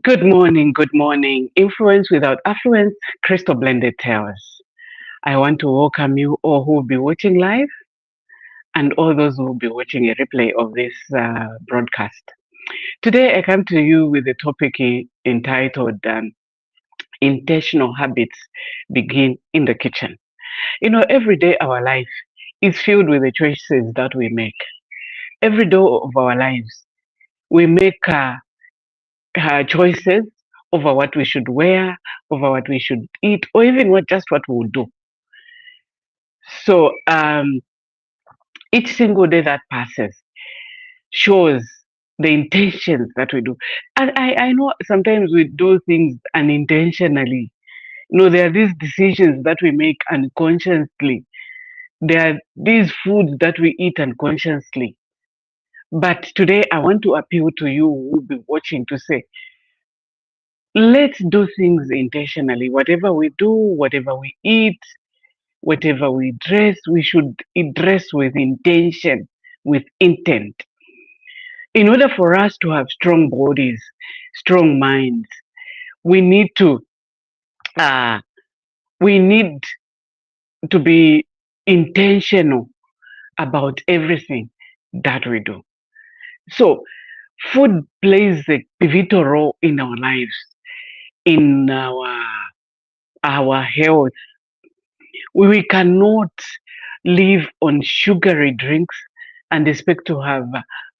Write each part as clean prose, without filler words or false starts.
Good morning, good morning. Influence without affluence, Krystle blended tales. I want to welcome you all who will be watching live and all those who will be watching a replay of this broadcast. Today, I come to you with a topic entitled Intentional Habits Begin in the Kitchen. You know, every day our life is filled with the choices that we make. Every day of our lives, we make choices over what we should wear, over what we should eat, or even what we'll do. So each single day that passes shows the intentions that we do. And I know sometimes we do things unintentionally. You know, there are these decisions that we make unconsciously. There are these foods that we eat unconsciously. But today I want to appeal to you who will be watching to say, let's do things intentionally. Whatever we do, whatever we eat, whatever we dress, we should dress with intention, with intent. In order for us to have strong bodies, strong minds, we need to uh, we need to be intentional about everything that we do. So, food plays a pivotal role in our lives, in our health. We cannot live on sugary drinks and expect to have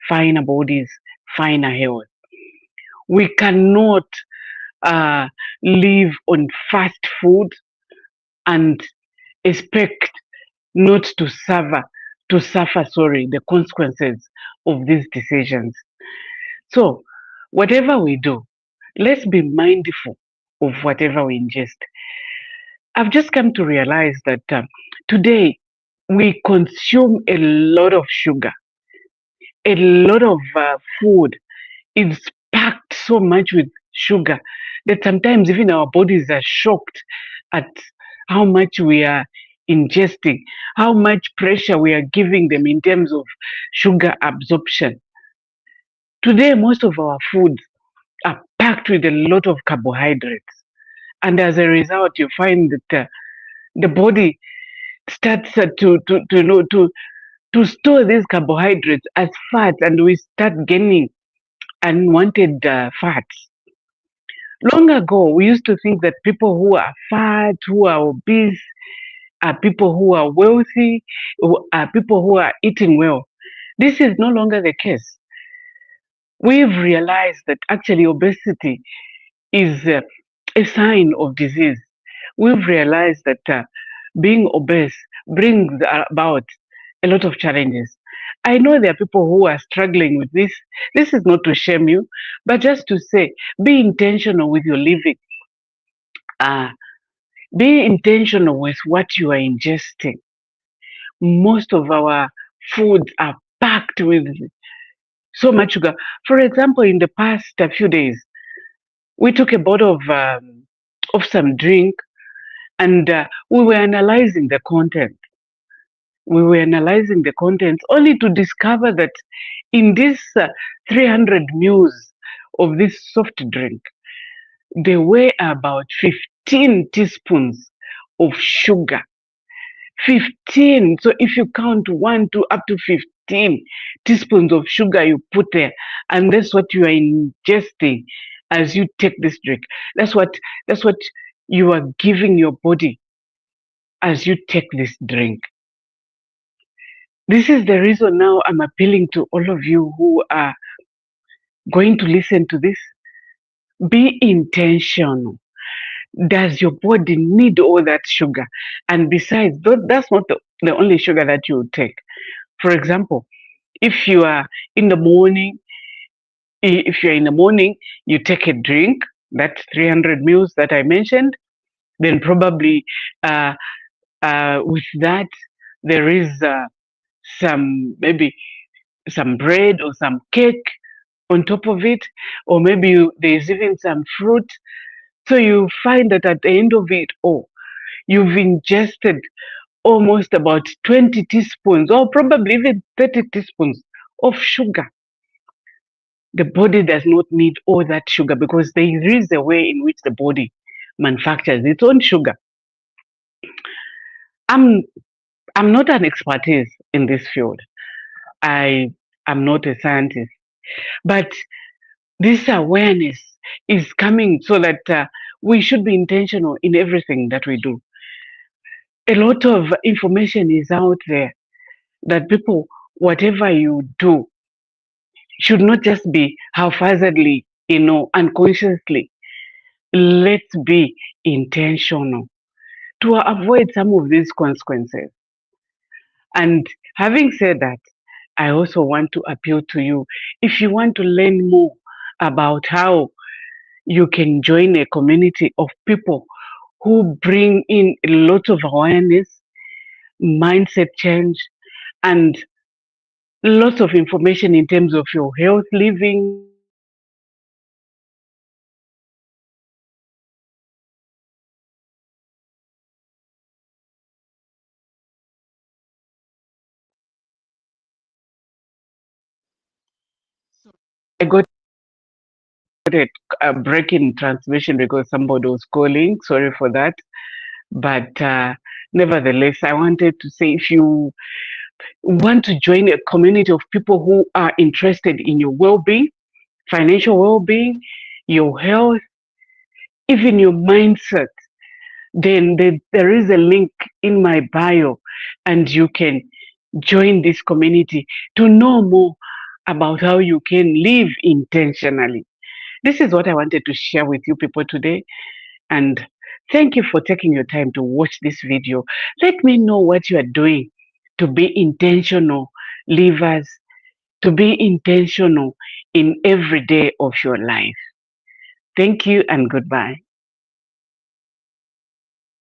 finer bodies, finer health. We cannot uh, live on fast food and expect not to suffer the consequences of these decisions. So whatever we do, let's be mindful of whatever we ingest. I've just come to realize that today we consume a lot of sugar, a lot of food is packed so much with sugar that sometimes even our bodies are shocked at how much we are ingesting, how much pressure we are giving them in terms of sugar absorption. Today, most of our foods are packed with a lot of carbohydrates, and as a result, you find that the body starts to store these carbohydrates as fat, and we start gaining unwanted fats. Long ago, we used to think that people who are fat, who are obese, are people who are wealthy, are people who are eating well. This is no longer the case. We've realized that actually obesity is a sign of disease. We've realized that being obese brings about a lot of challenges. I know there are people who are struggling with this. This is not to shame you, but just to say, be intentional with your living. Uh, be intentional with what you are ingesting. Most of our foods are packed with so much sugar. For example, in the past few days, we took a bottle of some drink and we were analyzing the content. We were analyzing the contents only to discover that in this 300 mils of this soft drink, there were about 15 teaspoons of sugar. 15. So if you count 1 to up to 15 teaspoons of sugar you put there, and that's what you are ingesting as you take this drink. That's what you are giving your body as you take this drink. This is the reason now I'm appealing to all of you who are going to listen to this. Be intentional. Does your body need all that sugar? And besides, that's not the only sugar that you take. For example, if you are in the morning, if you're in the morning, you take a drink, that's 300 mils that I mentioned, then probably uh, with that, there is maybe some bread or some cake on top of it, or maybe there's even some fruit. So you find that at the end of it all, you've ingested almost about 20 teaspoons or probably even 30 teaspoons of sugar. The body does not need all that sugar because there is a way in which the body manufactures its own sugar. I'm I'm not an expertise in this field. I am not a scientist, but this awareness is coming so that we should be intentional in everything that we do. A lot of information is out there that people, whatever you do, should not just be haphazardly, unconsciously. Let's be intentional to avoid some of these consequences. And having said that, I also want to appeal to you. If you want to learn more about how you can join a community of people who bring in a lot of awareness, mindset change, and lots of information in terms of your health living, I got a break in transmission because somebody was calling. Sorry for that. But nevertheless, I wanted to say if you want to join a community of people who are interested in your well being, financial well being, your health, even your mindset, then there is a link in my bio and you can join this community to know more about how you can live intentionally. This is what I wanted to share with you people today. And thank you for taking your time to watch this video. Let me know what you are doing to be intentional livers, to be intentional in every day of your life. Thank you and goodbye.